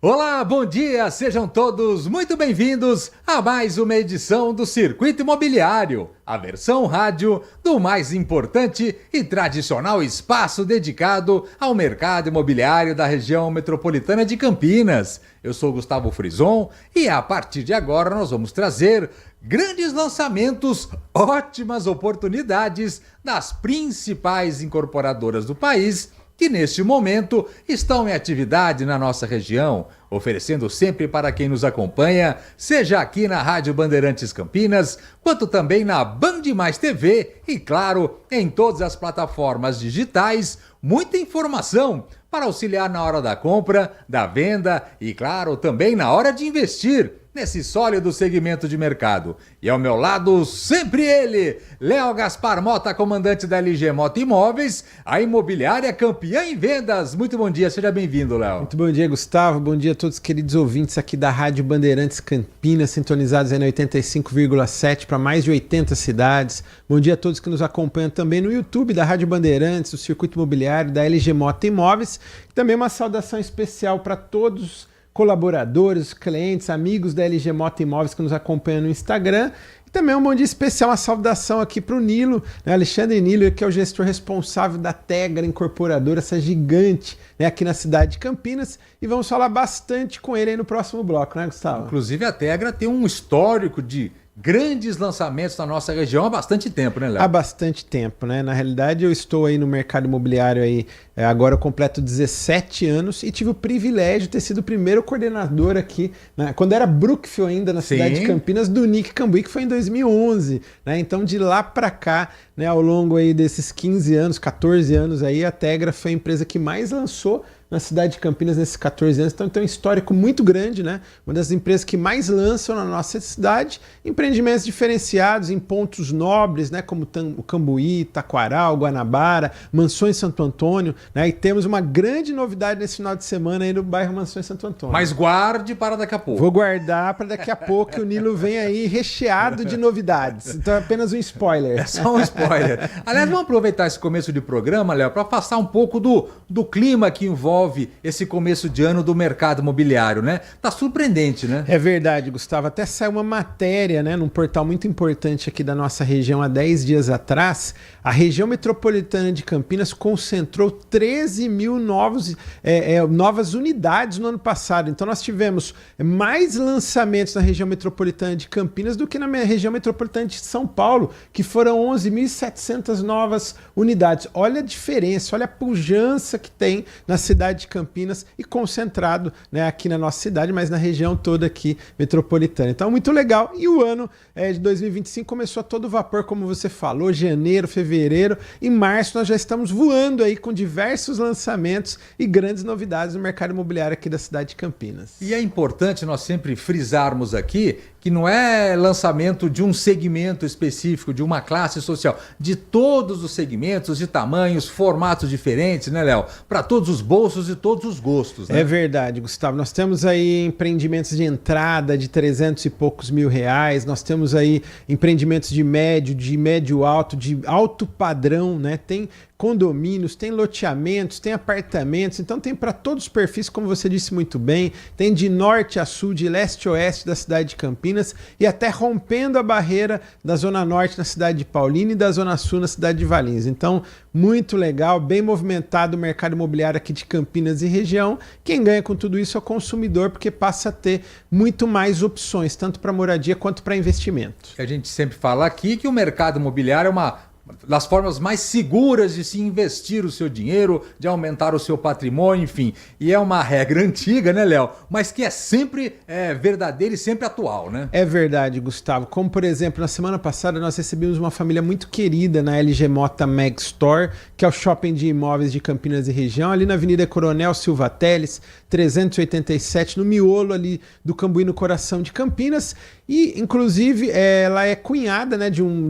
Olá, bom dia, sejam todos muito bem-vindos a mais uma edição do Circuito Imobiliário, a versão rádio do mais importante e tradicional espaço dedicado ao mercado imobiliário da região metropolitana de Campinas. Eu sou Gustavo Frison e a partir de agora nós vamos trazer grandes lançamentos, ótimas oportunidades das principais incorporadoras do país que neste momento estão em atividade na nossa região, oferecendo sempre para quem nos acompanha, seja aqui na Rádio Bandeirantes Campinas, quanto também na Band Mais TV e, claro, em todas as plataformas digitais, muita informação para auxiliar na hora da compra, da venda e, claro, também na hora de investir nesse sólido segmento de mercado. E ao meu lado, sempre ele, Léo Gaspar Mota, comandante da LG Mota Imóveis, a imobiliária campeã em vendas. Muito bom dia, seja bem-vindo, Léo. Muito bom dia, Gustavo. Bom dia a todos os queridos ouvintes aqui da Rádio Bandeirantes Campinas, sintonizados aí na 85,7 para mais de 80 cidades. Bom dia a todos que nos acompanham também no YouTube da Rádio Bandeirantes, do Circuito Imobiliário, da LG Mota Imóveis. Também uma saudação especial para todos colaboradores, clientes, amigos da LG Mota Imóveis que nos acompanham no Instagram. E também um bom dia especial, uma saudação aqui para o Nilo, né? Alexandre Nilo, que é o gestor responsável da Tegra Incorporadora, essa gigante, né, aqui na cidade de Campinas. E vamos falar bastante com ele aí no próximo bloco, né, Gustavo? Inclusive a Tegra tem um histórico de grandes lançamentos na nossa região há bastante tempo, né, Léo? Há bastante tempo, né? Na realidade, eu estou aí no mercado imobiliário aí, agora eu completo 17 anos e tive o privilégio de ter sido o primeiro coordenador aqui, né, quando era Brookfield ainda, na cidade de Campinas, do Nick Cambuí, que foi em 2011, né? Então, de lá para cá, né, ao longo aí desses 15 anos, 14 anos aí, a Tegra foi a empresa que mais lançou na cidade de Campinas nesses 14 anos, então tem um histórico muito grande, né? Uma das empresas que mais lançam na nossa cidade, empreendimentos diferenciados em pontos nobres, né? Como o Cambuí, Taquaral, Guanabara, Mansões Santo Antônio, né? E temos uma grande novidade nesse final de semana aí no bairro Mansões Santo Antônio. Mas guarde para daqui a pouco. Vou guardar para daqui a pouco, que o Nilo vem aí recheado de novidades. Então é apenas um spoiler. É só um spoiler. Aliás, vamos aproveitar esse começo de programa, Léo, para passar um pouco do clima que envolve esse começo de ano do mercado imobiliário, né? Tá surpreendente, né? É verdade, Gustavo. Até saiu uma matéria, né, num portal muito importante aqui da nossa região há 10 dias atrás. A região metropolitana de Campinas concentrou 13 mil novas unidades no ano passado. Então nós tivemos mais lançamentos na região metropolitana de Campinas do que na região metropolitana de São Paulo, que foram 11.700 novas unidades. Olha a diferença, olha a pujança que tem na cidade de Campinas e concentrado, né, aqui na nossa cidade, mas na região toda aqui metropolitana. Então, muito legal. E o ano de 2025 começou a todo vapor, como você falou, janeiro, fevereiro. Em março nós já estamos voando aí com diversos lançamentos e grandes novidades no mercado imobiliário aqui da cidade de Campinas. E é importante nós sempre frisarmos aqui que não é lançamento de um segmento específico, de uma classe social, de todos os segmentos, de tamanhos, formatos diferentes, né, Léo? Para todos os bolsos e todos os gostos, né? É verdade, Gustavo. Nós temos aí empreendimentos de entrada de 300 e poucos mil reais, nós temos aí empreendimentos de médio alto, de alto padrão, né? Tem condomínios, tem loteamentos, tem apartamentos, então tem para todos os perfis, como você disse muito bem, tem de norte a sul, de leste a oeste da cidade de Campinas e até rompendo a barreira da zona norte na cidade de Paulínia e da zona sul na cidade de Valinhos. Então, muito legal, bem movimentado o mercado imobiliário aqui de Campinas e região. Quem ganha com tudo isso é o consumidor, porque passa a ter muito mais opções, tanto para moradia quanto para investimento. A gente sempre fala aqui que o mercado imobiliário é uma das formas mais seguras de se investir o seu dinheiro, de aumentar o seu patrimônio, enfim. E é uma regra antiga, né, Léo? Mas que é sempre verdadeira e sempre atual, né? É verdade, Gustavo. Como, por exemplo, na semana passada nós recebemos uma família muito querida na LG Mota Mag Store, que é o shopping de imóveis de Campinas e região, ali na Avenida Coronel Silva Teles, 387, no miolo ali do Cambuí, no coração de Campinas. E, inclusive, ela é cunhada, né, de um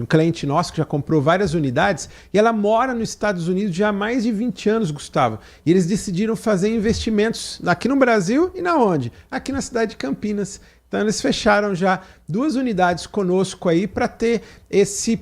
cliente nosso que já comprou várias unidades, e ela mora nos Estados Unidos já há mais de 20 anos, Gustavo. E eles decidiram fazer investimentos aqui no Brasil e na onde? Aqui na cidade de Campinas. Então eles fecharam já 2 unidades conosco aí para ter esse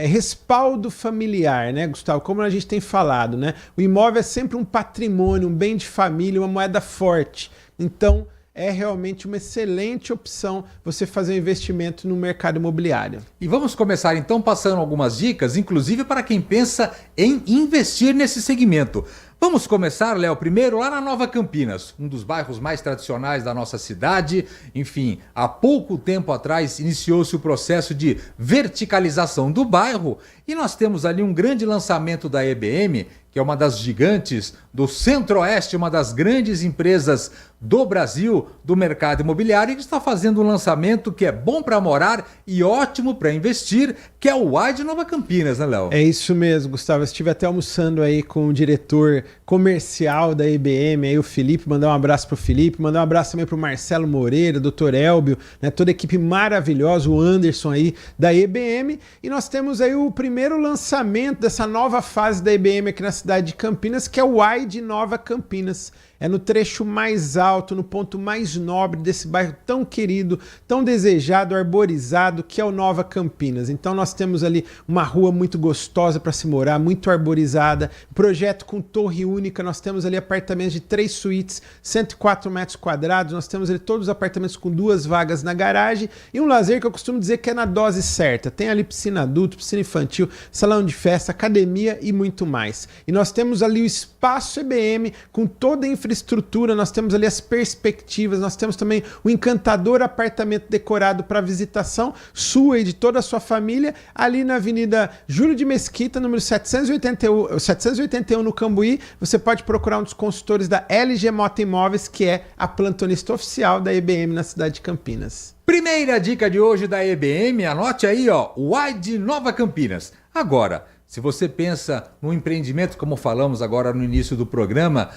respaldo familiar, né, Gustavo? Como a gente tem falado, né? O imóvel é sempre um patrimônio, um bem de família, uma moeda forte. Então é realmente uma excelente opção você fazer um investimento no mercado imobiliário. E vamos começar então passando algumas dicas, inclusive para quem pensa em investir nesse segmento. Vamos começar, Léo, primeiro lá na Nova Campinas, um dos bairros mais tradicionais da nossa cidade. Enfim, há pouco tempo atrás iniciou-se o processo de verticalização do bairro e nós temos ali um grande lançamento da EBM, que é uma das gigantes do Centro-Oeste, uma das grandes empresas do Brasil, do mercado imobiliário, que está fazendo um lançamento que é bom para morar e ótimo para investir, que é o Y de Nova Campinas, né, Léo? É isso mesmo, Gustavo. Eu estive até almoçando aí com o diretor comercial da EBM, aí o Felipe, mandar um abraço para o Felipe, mandar um abraço também para o Marcelo Moreira, Dr. Elbio, né, toda a equipe maravilhosa, o Anderson aí da EBM, e nós temos aí o primeiro lançamento dessa nova fase da EBM aqui na cidade de Campinas, que é o Y de Nova Campinas. É no trecho mais alto, no ponto mais nobre desse bairro tão querido, tão desejado, arborizado, que é o Nova Campinas. Então nós temos ali uma rua muito gostosa para se morar, muito arborizada, projeto com torre única, nós temos ali apartamentos de 3 suítes, 104 metros quadrados, nós temos ali todos os apartamentos com 2 vagas na garagem e um lazer que eu costumo dizer que é na dose certa. Tem ali piscina adulto, piscina infantil, salão de festa, academia e muito mais. E nós temos ali o espaço EBM com toda a infraestrutura, nós temos ali as perspectivas, nós temos também o encantador apartamento decorado para visitação sua e de toda a sua família, ali na Avenida Júlio de Mesquita, número 781 no Cambuí. Você pode procurar um dos consultores da LG Mota Imóveis, que é a plantonista oficial da EBM na cidade de Campinas. Primeira dica de hoje da EBM, anote aí, ó, o Y de Nova Campinas. Agora, se você pensa no empreendimento, como falamos agora no início do programa,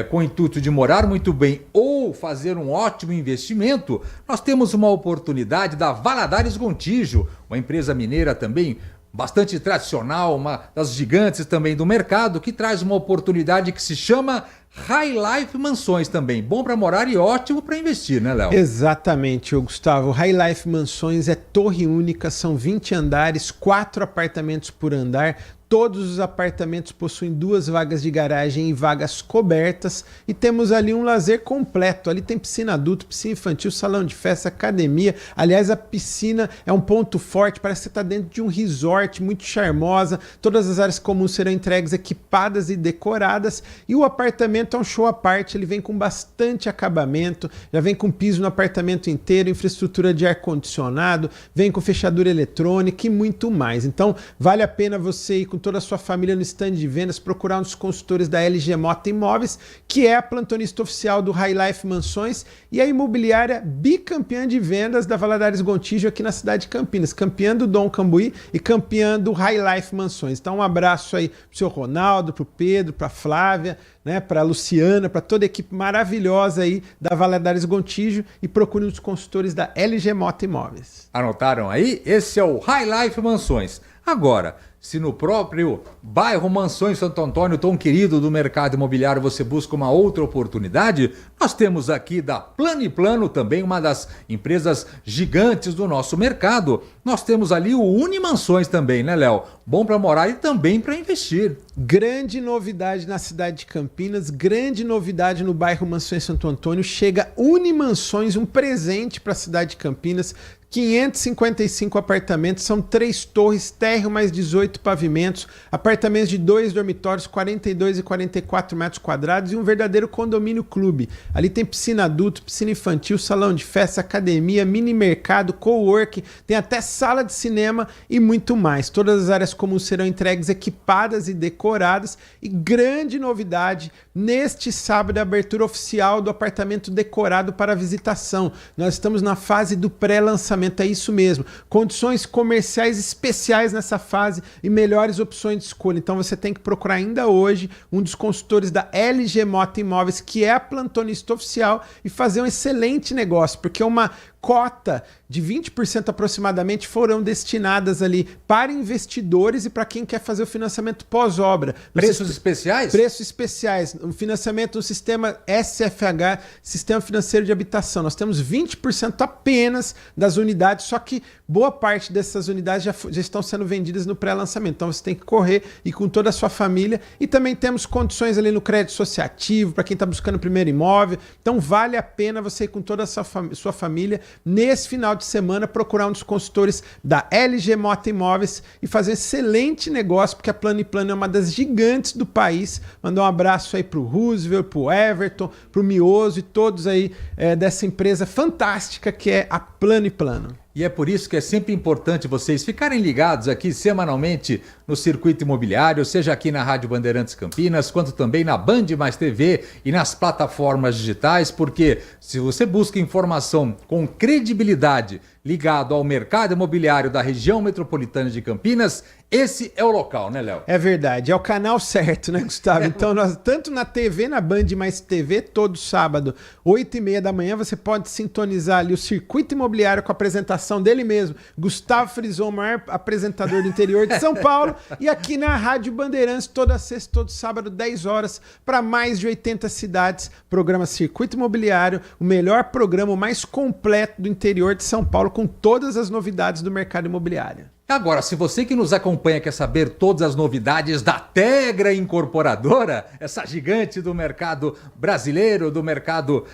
com o intuito de morar muito bem ou fazer um ótimo investimento, nós temos uma oportunidade da Valadares Gontijo, uma empresa mineira também bastante tradicional, uma das gigantes também do mercado, que traz uma oportunidade que se chama High Life Mansões também. Bom para morar e ótimo para investir, né, Léo? Exatamente, Gustavo. High Life Mansões é torre única, são 20 andares, 4 apartamentos por andar. Todos os apartamentos possuem 2 vagas de garagem e vagas cobertas. E temos ali um lazer completo. Ali tem piscina adulto, piscina infantil, salão de festa, academia. Aliás, a piscina é um ponto forte. Parece que você está dentro de um resort muito charmosa. Todas as áreas comuns serão entregues equipadas e decoradas. E o apartamento é um show à parte. Ele vem com bastante acabamento. Já vem com piso no apartamento inteiro, infraestrutura de ar-condicionado, vem com fechadura eletrônica e muito mais. Então, vale a pena você ir com toda a sua família no stand de vendas, procurar um dos consultores da LG Mota Imóveis, que é a plantonista oficial do High Life Mansões e a imobiliária bicampeã de vendas da Valadares Gontijo aqui na cidade de Campinas, campeã do Dom Cambuí e campeã do High Life Mansões. Então um abraço aí pro seu Ronaldo, pro Pedro, pra Flávia, né, para a Luciana, para toda a equipe maravilhosa aí da Valadares Gontijo e procure os consultores da LG Mota Imóveis. Anotaram aí? Esse é o High Life Mansões. Agora, se no próprio bairro Mansões Santo Antônio, tão querido do mercado imobiliário, você busca uma outra oportunidade, nós temos aqui da Plano e Plano, também uma das empresas gigantes do nosso mercado. Nós temos ali o Unimansões também, né, Léo? Bom para morar e também para investir. Grande novidade na cidade de Campinas, grande novidade no bairro Mansões Santo Antônio. Chega Unimansões, um presente para a cidade de Campinas. 555 apartamentos, são 3 torres, térreo mais 18 pavimentos, apartamentos de 2 dormitórios, 42 e 44 metros quadrados e um verdadeiro condomínio clube. Ali tem piscina adulto, piscina infantil, salão de festa, academia, mini mercado, coworking, tem até sala de cinema e muito mais. Todas as áreas comuns serão entregues equipadas e decoradas e grande novidade, neste sábado a abertura oficial do apartamento decorado para visitação. Nós estamos na fase do pré-lançamento. É isso mesmo, condições comerciais especiais nessa fase e melhores opções de escolha. Então você tem que procurar ainda hoje um dos consultores da LG Mota Imóveis, que é a plantonista oficial, e fazer um excelente negócio, porque uma cota de 20% aproximadamente foram destinadas ali para investidores e para quem quer fazer o financiamento pós-obra. Preços especiais? Preços especiais. O financiamento do sistema SFH, Sistema Financeiro de Habitação. Nós temos 20% apenas das unidades, só que boa parte dessas unidades já estão sendo vendidas no pré-lançamento. Então você tem que correr e com toda a sua família. E também temos condições ali no crédito associativo, para quem está buscando o primeiro imóvel. Então vale a pena você ir com toda a sua família nesse final de semana procurar um dos consultores da LG Mota Imóveis e fazer um excelente negócio, porque a Plano e Plano é uma das gigantes do país. Mandar um abraço aí pro Roosevelt, pro Everton, pro Mioso e todos aí dessa empresa fantástica que é a Plano e Plano. E é por isso que é sempre importante vocês ficarem ligados aqui semanalmente no Circuito Imobiliário, seja aqui na Rádio Bandeirantes Campinas, quanto também na Band Mais TV e nas plataformas digitais, porque se você busca informação com credibilidade ligado ao mercado imobiliário da região metropolitana de Campinas, esse é o local, né, Léo? É verdade, é o canal certo, né, Gustavo? Então, nós, tanto na TV, na Band Mais TV, todo sábado, 8h30 da manhã, você pode sintonizar ali o Circuito Imobiliário com a apresentação dele mesmo, Gustavo Frison, o maior apresentador do interior de São Paulo, e aqui na Rádio Bandeirantes, toda sexta, todo sábado, 10 horas, para mais de 80 cidades, programa Circuito Imobiliário, o melhor programa, o mais completo do interior de São Paulo, com todas as novidades do mercado imobiliário. Agora, se você que nos acompanha quer saber todas as novidades da Tegra Incorporadora, essa gigante do mercado brasileiro, do mercado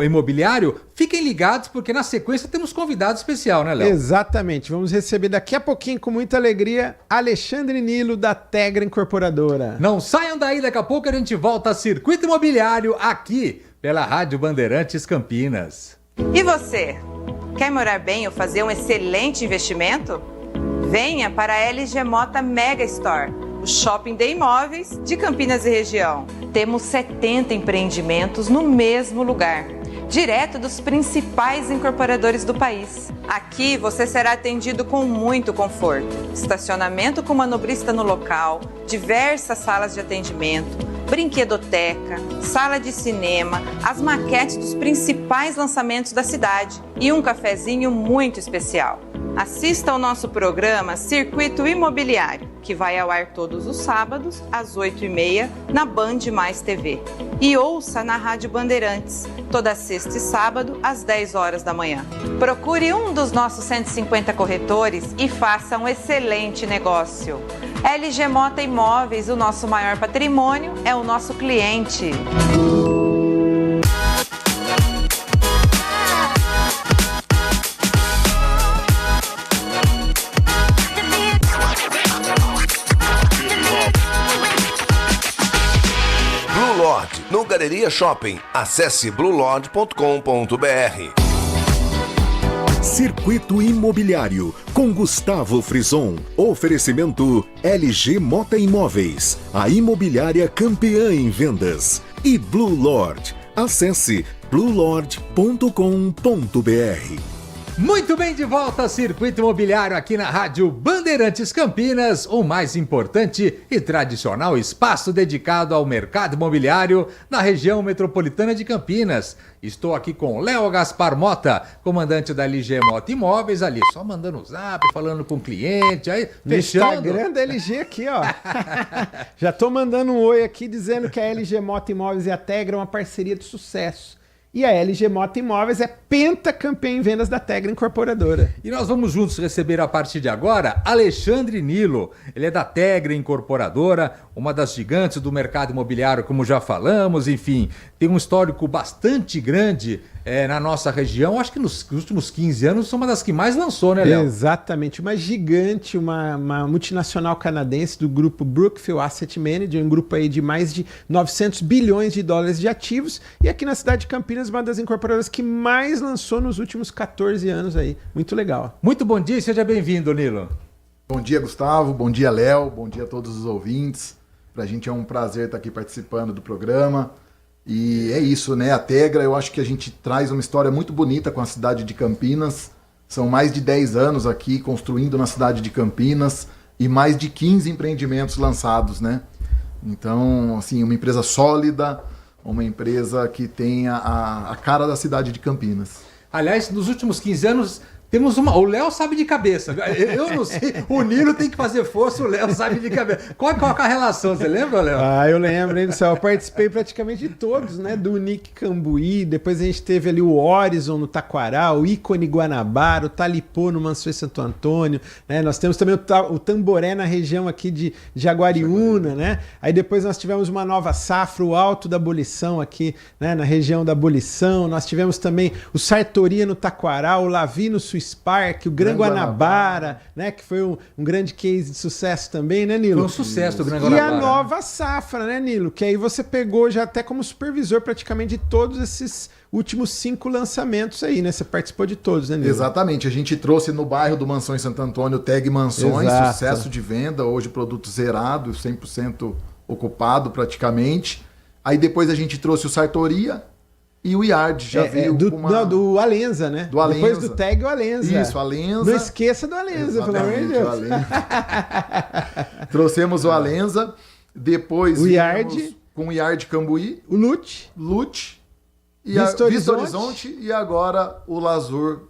imobiliário, fiquem ligados porque na sequência temos convidado especial, né, Léo? Exatamente. Vamos receber daqui a pouquinho, com muita alegria, Alexandre Nilo, da Tegra Incorporadora. Não saiam daí, daqui a pouco a gente volta a Circuito Imobiliário aqui pela Rádio Bandeirantes Campinas. E você? Quer morar bem ou fazer um excelente investimento? Venha para a LG Mota Mega Store, o shopping de imóveis de Campinas e região. Temos 70 empreendimentos no mesmo lugar, direto dos principais incorporadores do país. Aqui você será atendido com muito conforto, estacionamento com manobrista no local, diversas salas de atendimento, brinquedoteca, sala de cinema, as maquetes dos principais lançamentos da cidade e um cafezinho muito especial. Assista ao nosso programa Circuito Imobiliário, que vai ao ar todos os sábados, às 8h30, na Band Mais TV. E ouça na Rádio Bandeirantes, toda sexta e sábado, às 10 horas da manhã. Procure um dos nossos 150 corretores e faça um excelente negócio. LG Mota Imóveis, o nosso maior patrimônio é o nosso cliente. Blue Lodge, no Galeria Shopping. Acesse bluelodge.com.br. Circuito Imobiliário, com Gustavo Frison. Oferecimento LG Mota Imóveis, a imobiliária campeã em vendas. E Blue Lodge. Acesse bluelodge.com.br. Muito bem, de volta a Circuito Imobiliário aqui na Rádio Bandeirantes Campinas, o mais importante e tradicional espaço dedicado ao mercado imobiliário na região metropolitana de Campinas. Estou aqui com Léo Gaspar Mota, comandante da LG Mota Imóveis, ali só mandando o zap, falando com o cliente, aí fechando. Instagram da LG aqui, ó. Já tô mandando um oi aqui dizendo que a LG Mota Imóveis e a Tegra é uma parceria de sucesso. E a LG Mota Imóveis é pentacampeã em vendas da Tegra Incorporadora. E nós vamos juntos receber a partir de agora Alexandre Nilo. Ele é da Tegra Incorporadora, uma das gigantes do mercado imobiliário, como já falamos, enfim, tem um histórico bastante grande na nossa região. Acho que nos últimos 15 anos são uma das que mais lançou, né, Léo? Exatamente, uma gigante, uma multinacional canadense do grupo Brookfield Asset Management, um grupo aí de mais de 900 bilhões de dólares de ativos, e aqui na cidade de Campinas, uma das incorporadoras que mais lançou nos últimos 14 anos aí. Muito legal. Muito bom dia e seja bem-vindo, Nilo. Bom dia, Gustavo. Bom dia, Léo. Bom dia a todos os ouvintes. Pra gente é um prazer estar aqui participando do programa. E é isso, né? A Tegra, eu acho que a gente traz uma história muito bonita com a cidade de Campinas. São mais de 10 anos aqui construindo na cidade de Campinas e mais de 15 empreendimentos lançados, né? Então, assim, uma empresa sólida, uma empresa que tem a cara da cidade de Campinas. Aliás, nos últimos 15 anos, temos uma... O Léo sabe de cabeça. Eu não sei. O Nilo tem que fazer força, o Léo sabe de cabeça. Qual é a relação? Você lembra, Léo? Eu lembro, hein, do céu. Eu participei praticamente de todos, né? Do Nick Cambuí, depois a gente teve ali o Horizon no Taquaral, o Ícone Guanabara, o Talipô no Mansões Santo Antônio, né? Nós temos também o Tamboré na região aqui de Jaguariúna, né? Aí depois nós tivemos uma nova safra, o Alto da Abolição aqui, né? Na região da Abolição. Nós tivemos também o Sartoria no Taquaral, o Lavi no Swiss Park, o Gran Guanabara, né, que foi um grande case de sucesso também, né, Nilo? Foi um sucesso o Gran Guanabara. E a nova safra, né, Nilo? Que aí você pegou já até como supervisor praticamente de todos esses últimos 5 lançamentos aí, né? Você participou de todos, né, Nilo? Exatamente. A gente trouxe no bairro do Mansões Santo Antônio o Tag Mansões, Exato. Sucesso de venda, hoje produto zerado, 100% ocupado praticamente. Aí depois a gente trouxe o Sartoria, e o Yard já veio do, com uma... do Alenza, né? Do Alenza. Depois do Tag, o Alenza. Isso, Alenza. Não esqueça do Alenza, pelo amor de Deus. O Alenza. Trouxemos o Alenza. Depois o Yard. Com o Yard Cambuí. O Lute. E Vista Horizonte. E agora o Lazur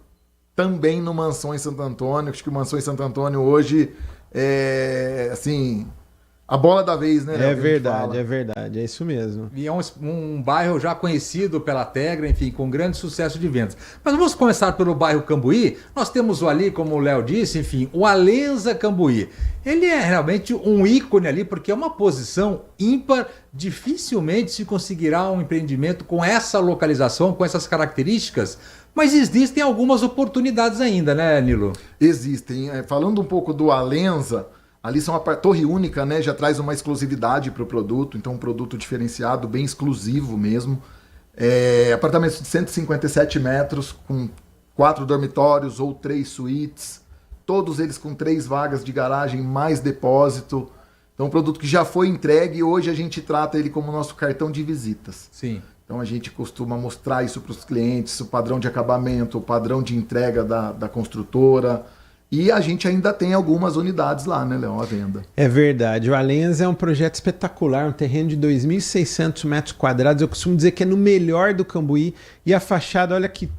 também no Mansões Santo Antônio. Acho que o Mansões Santo Antônio hoje é, assim... A bola da vez, né? É verdade, é isso mesmo. E é um bairro já conhecido pela Tegra, enfim, com grande sucesso de vendas. Mas vamos começar pelo bairro Cambuí. Nós temos ali, como o Léo disse, enfim, o Alenza Cambuí. Ele é realmente um ícone ali, porque é uma posição ímpar. Dificilmente se conseguirá um empreendimento com essa localização, com essas características. Mas existem algumas oportunidades ainda, né, Nilo? Existem. Falando um pouco do Alenza... Ali são a torre única, né? Já traz uma exclusividade para o produto, então um produto diferenciado, bem exclusivo mesmo. Apartamentos de 157 metros, com 4 dormitórios ou 3 suítes, todos eles com 3 vagas de garagem mais depósito. Então um produto que já foi entregue e hoje a gente trata ele como nosso cartão de visitas. Sim. Então a gente costuma mostrar isso para os clientes, o padrão de acabamento, o padrão de entrega da construtora. E a gente ainda tem algumas unidades lá, né, Léo, à venda. É verdade. O Alenza é um projeto espetacular, um terreno de 2.600 metros quadrados. Eu costumo dizer que é no melhor do Cambuí. E a fachada, olha que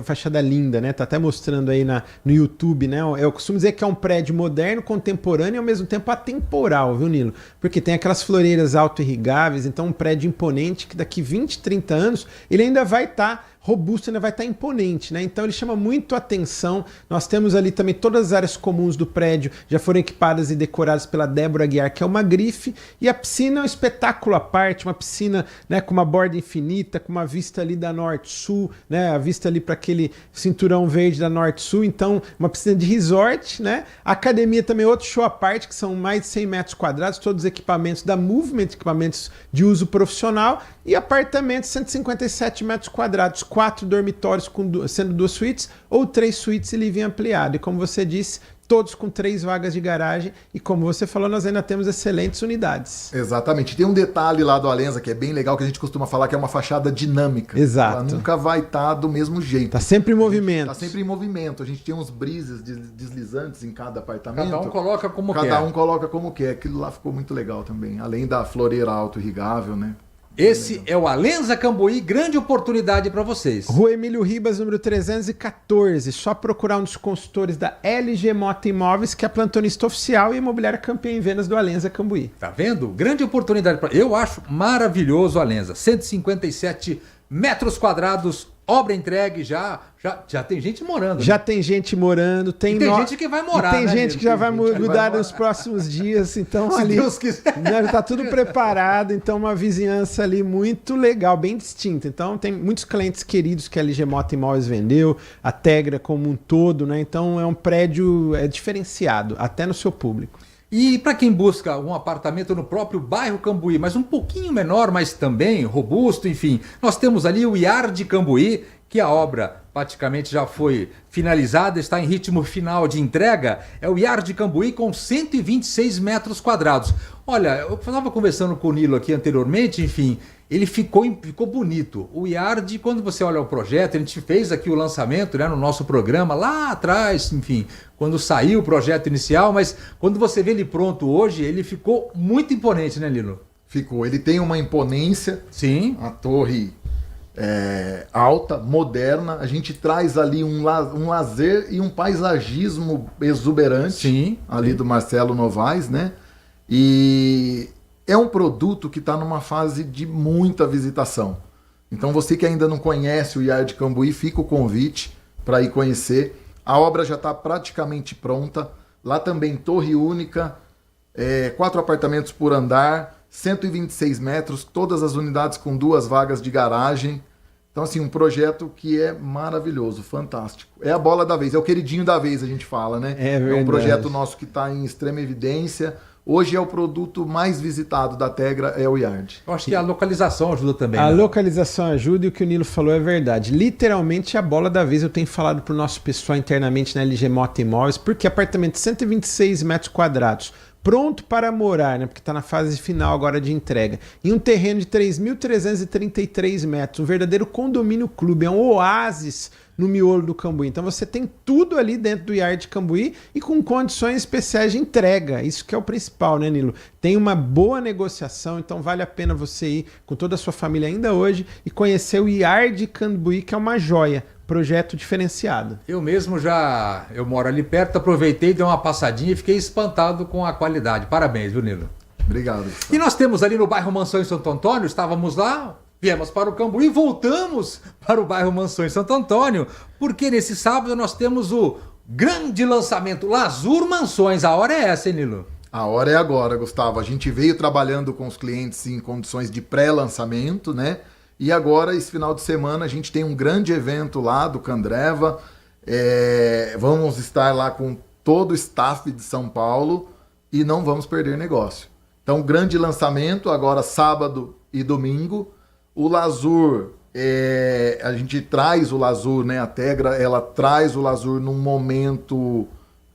fachada linda, né? Tá até mostrando aí no YouTube, né? Eu costumo dizer que é um prédio moderno, contemporâneo e ao mesmo tempo atemporal, viu, Nilo? Porque tem aquelas floreiras auto-irrigáveis, então um prédio imponente que daqui 20, 30 anos ele ainda vai estar robusto, ainda vai estar imponente, né? Então ele chama muito atenção. Nós temos ali também todas as áreas comuns do prédio já foram equipadas e decoradas pela Débora Aguiar, que é uma grife, e a piscina é um espetáculo à parte, uma piscina, né, com uma borda infinita, com uma vista ali da Norte-Sul, né? A vista ali para aquele cinturão verde da Norte-Sul, então uma piscina de resort, né? A academia também é outro show à parte, que são mais de 100 metros quadrados, todos os equipamentos da Movement, equipamentos de uso profissional, e apartamentos 157 metros quadrados, 4 dormitórios sendo 2 suítes ou 3 suítes e living ampliado. E como você disse, todos com 3 vagas de garagem. E como você falou, nós ainda temos excelentes unidades. Exatamente. Tem um detalhe lá do Alenza que é bem legal, que a gente costuma falar que é uma fachada dinâmica. Exato. Ela nunca vai estar do mesmo jeito. Está sempre em movimento. Está sempre em movimento. A gente tem uns brises deslizantes em cada apartamento. Cada um coloca como quer. Cada um coloca como quer. Aquilo lá ficou muito legal também. Além da floreira auto-irrigável, né? Esse é o Alenza Cambuí, grande oportunidade para vocês. Rua Emílio Ribas, número 314. Só procurar um dos consultores da LG Mota Imóveis, que é a plantonista oficial e imobiliária campeã em vendas do Alenza Cambuí. Tá vendo? Grande oportunidade. Eu acho maravilhoso o Alenza. 157 metros quadrados, obra entregue, já tem gente morando. Já, né? Tem gente morando. Tem gente que vai morar, tem, né, gente que já vai mudar nos próximos dias. Então, se ali, Deus quiser. Já tá tudo preparado. Então, uma vizinhança ali muito legal, bem distinta. Então, tem muitos clientes queridos que a LG Mota Imóveis vendeu, a Tegra como um todo, né? Então, é um prédio diferenciado, até no seu público. E para quem busca um apartamento no próprio bairro Cambuí, mas um pouquinho menor, mas também robusto, enfim, nós temos ali o Yard Cambuí, que a obra praticamente já foi finalizada, está em ritmo final de entrega. É o Yard Cambuí com 126 metros quadrados. Olha, eu estava conversando com o Nilo aqui anteriormente, enfim, ele ficou bonito. O Yard, quando você olha o projeto, a gente fez aqui o lançamento, né, no nosso programa, lá atrás, enfim, quando saiu o projeto inicial, mas quando você vê ele pronto hoje, ele ficou muito imponente, né, Nilo? Ficou. Ele tem uma imponência. Sim. A torre alta, moderna. A gente traz ali um lazer e um paisagismo exuberante. Sim. Ali do Marcelo Novaes, né? E é um produto que está numa fase de muita visitação. Então você que ainda não conhece o Yard Cambuí, fica o convite para ir conhecer. A obra já está praticamente pronta. Lá também torre única, 4 apartamentos por andar, 126 metros, todas as unidades com 2 vagas de garagem. Então, assim, um projeto que é maravilhoso, fantástico. É a bola da vez, é o queridinho da vez, a gente fala, né? É verdade. É um projeto nosso que está em extrema evidência. Hoje é o produto mais visitado da Tegra, é o Yard. Eu acho que a localização ajuda também. A né? localização ajuda e o que o Nilo falou é verdade. Literalmente a bola da vez, eu tenho falado para o nosso pessoal internamente na LG Mota Imóveis, porque apartamento de 126 metros quadrados, pronto para morar, né? Porque está na fase final agora de entrega. Em um terreno de 3.333 metros, um verdadeiro condomínio clube, é um oásis no miolo do Cambuí. Então você tem tudo ali dentro do Yard Cambuí e com condições especiais de entrega. Isso que é o principal, né, Nilo? Tem uma boa negociação, então vale a pena você ir com toda a sua família ainda hoje e conhecer o Yard Cambuí, que é uma joia. Projeto diferenciado. Eu mesmo eu moro ali perto, aproveitei, dei uma passadinha e fiquei espantado com a qualidade. Parabéns, viu, Nilo? Obrigado. E nós temos ali no bairro Mansões Santo Antônio, estávamos lá, viemos para o Cambuí e voltamos para o bairro Mansões Santo Antônio, porque nesse sábado nós temos o grande lançamento Lazur Mansões. A hora é essa, hein, Nilo? A hora é agora, Gustavo. A gente veio trabalhando com os clientes em condições de pré-lançamento, né? E agora, esse final de semana, a gente tem um grande evento lá do Candreva. Vamos estar lá com todo o staff de São Paulo e não vamos perder negócio. Então, grande lançamento, agora sábado e domingo. O Lazur, a gente traz o Lazur, né? A Tegra, ela traz o Lazur num momento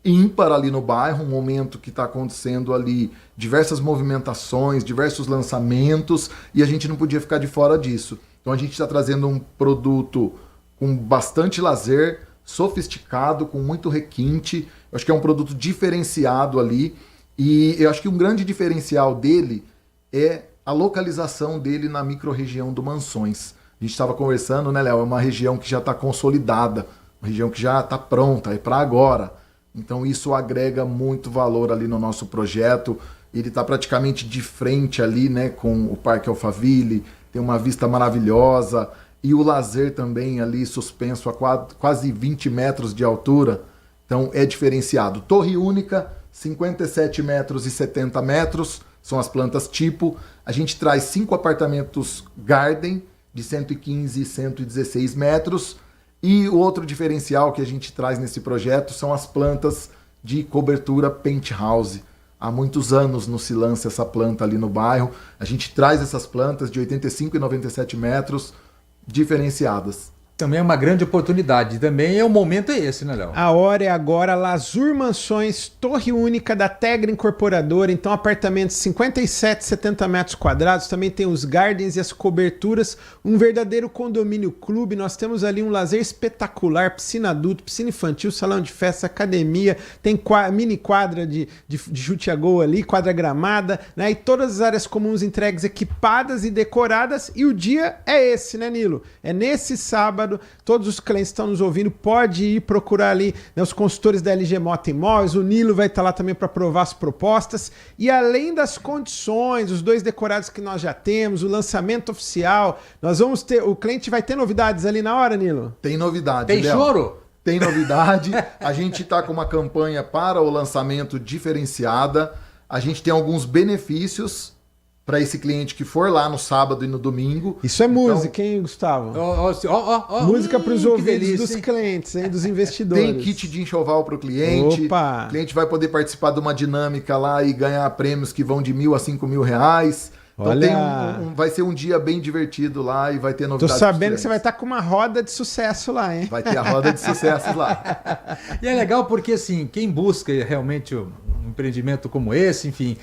ímpar ali no bairro, um momento que está acontecendo ali diversas movimentações, diversos lançamentos, e a gente não podia ficar de fora disso. Então a gente está trazendo um produto com bastante lazer, sofisticado, com muito requinte. Eu acho que é um produto diferenciado ali, e eu acho que um grande diferencial dele é a localização dele na microrregião do Mansões. A gente estava conversando, né, Léo? É uma região que já está consolidada, uma região que já está pronta, é para agora. Então isso agrega muito valor ali no nosso projeto. Ele está praticamente de frente ali, né, com o Parque Alphaville, tem uma vista maravilhosa, e o lazer também ali suspenso a quase 20 metros de altura. Então é diferenciado. Torre única, 57 metros e 70 metros, são as plantas tipo. A gente traz 5 apartamentos Garden, de 115 e 116 metros. E o outro diferencial que a gente traz nesse projeto são as plantas de cobertura penthouse. Há muitos anos não se lança essa planta ali no bairro. A gente traz essas plantas de 85 e 97 metros diferenciadas. Também é uma grande oportunidade. Também o momento é esse, né, Léo? A hora é agora. Lazur Mansões, torre única da Tegra Incorporadora. Então, apartamentos 57, 70 metros quadrados. Também tem os gardens e as coberturas. Um verdadeiro condomínio clube. Nós temos ali um lazer espetacular. Piscina adulto, piscina infantil, salão de festa, academia. Tem mini quadra de chute a gol ali, quadra gramada, né? E todas as áreas comuns entregues equipadas e decoradas. E o dia é esse, né, Nilo? É nesse sábado. Todos os clientes que estão nos ouvindo, pode ir procurar ali, né, os consultores da LG Mota Imóveis. O Nilo vai estar lá também para aprovar as propostas. E além das condições, os 2 decorados que nós já temos, o lançamento oficial, nós vamos ter. O cliente vai ter novidades ali na hora, Nilo? Tem novidade. Tem Léo. choro? Tem novidade. A gente está com uma campanha para o lançamento diferenciada. A gente tem alguns benefícios para esse cliente que for lá no sábado e no domingo. Isso é música, hein, Gustavo? Música para os ouvidos delícia, dos hein? clientes, hein, dos investidores. Tem kit de enxoval para o cliente. Opa! O cliente vai poder participar de uma dinâmica lá e ganhar prêmios que vão de R$1.000 a R$5.000. Então Olha... vai ser um dia bem divertido lá e vai ter Tô novidades. sabendo que você vai estar com uma roda de sucesso lá, hein? Vai ter a roda de sucessos lá. E é legal porque, assim, quem busca realmente um empreendimento como esse, enfim,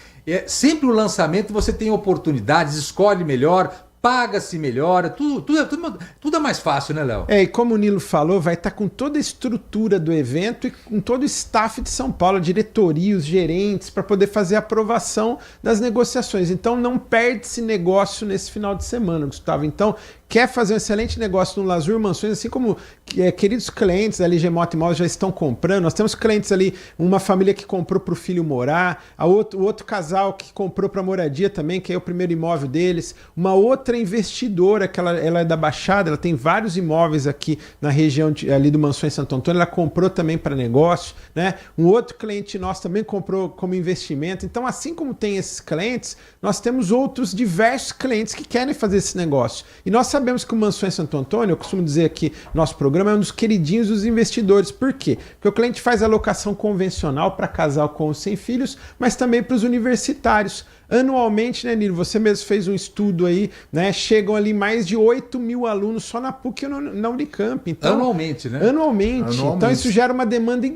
sempre o lançamento você tem oportunidades, escolhe melhor, paga-se melhor, tudo é mais fácil, né, Léo? E como o Nilo falou, vai estar com toda a estrutura do evento e com todo o staff de São Paulo, a diretoria, os gerentes, para poder fazer a aprovação das negociações. Então não perde esse negócio nesse final de semana, Gustavo. Então, quer fazer um excelente negócio no Lazur Mansões, assim como queridos clientes da LG Mota Imóveis já estão comprando. Nós temos clientes ali, uma família que comprou para o filho morar, o outro casal que comprou para moradia também, que é o primeiro imóvel deles, uma outra investidora que ela é da Baixada, ela tem vários imóveis aqui na região ali do Mansões Santo Antônio, ela comprou também para negócio, né? Um outro cliente nosso também comprou como investimento. Então, assim como tem esses clientes, nós temos outros diversos clientes que querem fazer esse negócio. E nós sabemos que o Mansões Santo Antônio, eu costumo dizer aqui, nosso programa é um dos queridinhos dos investidores. Por quê? Porque o cliente faz alocação convencional para casal com ou sem filhos, mas também para os universitários. Anualmente, né, Nilo? Você mesmo fez um estudo aí, né? Chegam ali mais de 8 mil alunos só na PUC e na Unicamp. Então, anualmente, né? Anualmente. Então isso gera uma demanda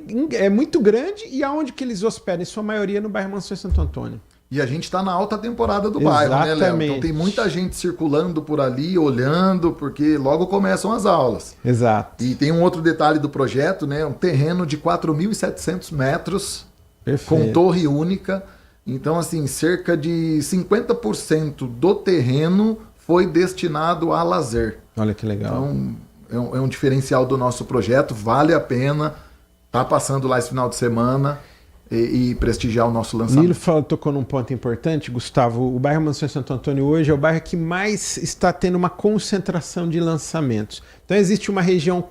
muito grande. E aonde que eles hospedam? Em sua maioria no bairro Mansões Santo Antônio. E a gente está na alta temporada do bairro, né, Léo? Então tem muita gente circulando por ali, olhando, porque logo começam as aulas. Exato. E tem um outro detalhe do projeto, né? Um terreno de 4.700 metros, perfeito, com torre única. Então, assim, cerca de 50% do terreno foi destinado a lazer. Olha que legal. Então, é um diferencial do nosso projeto, vale a pena estar passando lá esse final de semana e prestigiar o nosso lançamento. Nilo tocou num ponto importante, Gustavo. O bairro Mansões Santo Antônio hoje é o bairro que mais está tendo uma concentração de lançamentos. Então existe uma região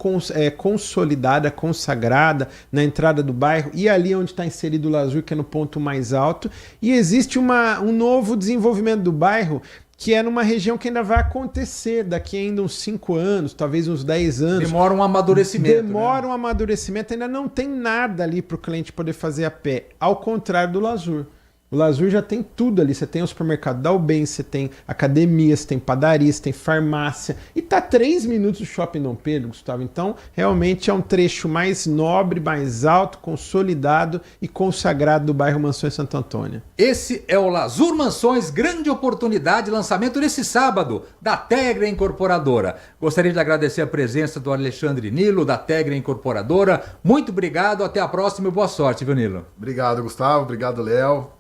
consolidada, consagrada na entrada do bairro e ali onde está inserido o Lazur, que é no ponto mais alto. E existe um novo desenvolvimento do bairro que é numa região que ainda vai acontecer daqui ainda uns 5 anos, talvez uns 10 anos. Demora um amadurecimento. Demora, né? Um amadurecimento, ainda não tem nada ali para o cliente poder fazer a pé, ao contrário do Lazur. O Lazur já tem tudo ali, você tem o supermercado da Ubem, você tem academia, você tem padaria, você tem farmácia, e tá 3 minutos do Shopping Dom Pedro, Gustavo. Então, realmente é um trecho mais nobre, mais alto, consolidado e consagrado do bairro Mansões Santo Antônio. Esse é o Lazur Mansões, grande oportunidade, lançamento nesse sábado, da Tegra Incorporadora. Gostaria de agradecer a presença do Alexandre Nilo, da Tegra Incorporadora. Muito obrigado, até a próxima e boa sorte, viu, Nilo? Obrigado, Gustavo, obrigado, Léo.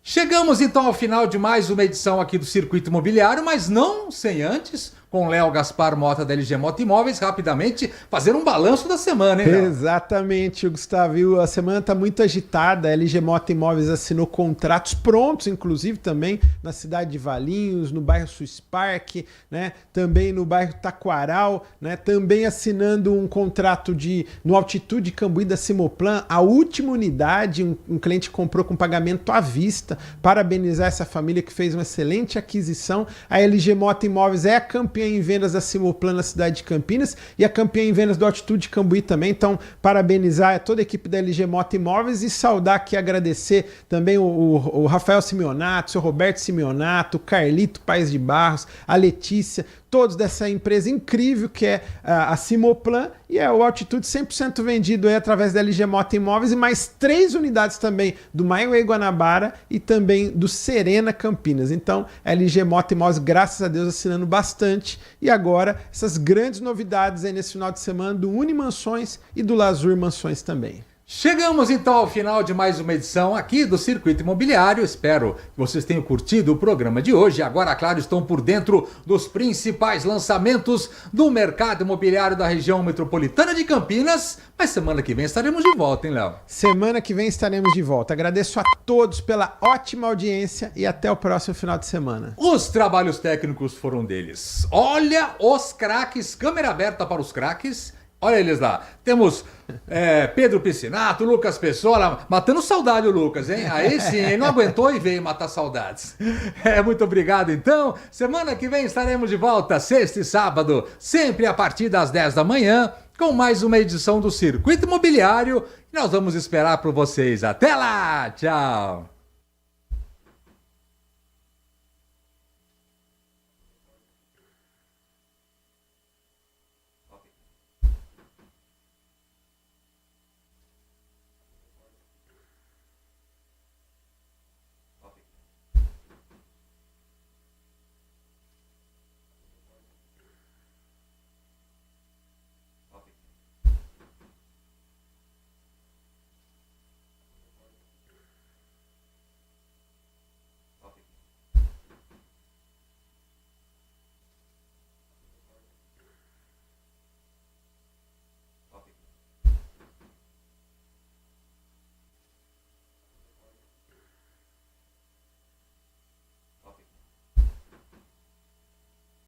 Chegamos então ao final de mais uma edição aqui do Circuito Imobiliário, mas não sem antes, com Léo Gaspar Mota da LG Mota Imóveis, rapidamente fazer um balanço da semana, hein, Léo? Exatamente, Gustavo. A semana está muito agitada. A LG Mota Imóveis assinou contratos prontos, inclusive também na cidade de Valinhos, no bairro Swiss Park, né? Também no bairro Taquaral, né? Também assinando um contrato no Altitude Cambuí da Simoplan, a última unidade, um cliente comprou com pagamento à vista. Parabenizar essa família que fez uma excelente aquisição. A LG Mota Imóveis é a campeã em vendas da Simoplan na cidade de Campinas e a campeã em vendas do Altitude Cambuí também. Então, parabenizar toda a equipe da LG Mota Imóveis e saudar aqui, agradecer também o Rafael Simeonato, o seu Roberto Simeonato, o Carlito Paes de Barros, a Letícia, todos dessa empresa incrível que é a Simoplan, e o Altitude 100% vendido aí através da LG Mota Imóveis, e mais 3 unidades também do MyWay Guanabara e também do Serena Campinas. Então, a LG Mota Imóveis, graças a Deus, assinando bastante. E agora, essas grandes novidades aí nesse final de semana do Unimansões e do Lazur Mansões também. Chegamos então ao final de mais uma edição aqui do Circuito Imobiliário. Espero que vocês tenham curtido o programa de hoje. Agora, claro, estão por dentro dos principais lançamentos do mercado imobiliário da região metropolitana de Campinas. Mas semana que vem estaremos de volta, hein, Léo? Semana que vem estaremos de volta. Agradeço a todos pela ótima audiência e até o próximo final de semana. Os trabalhos técnicos foram deles. Olha os craques, câmera aberta para os craques. Olha eles lá. Temos Pedro Piscinato, Lucas Pessoa, matando saudade o Lucas, hein? Aí sim, ele não aguentou e veio matar saudades. Muito obrigado, então. Semana que vem estaremos de volta, sexta e sábado, sempre a partir das 10 da manhã, com mais uma edição do Circuito Imobiliário. E nós vamos esperar por vocês. Até lá! Tchau!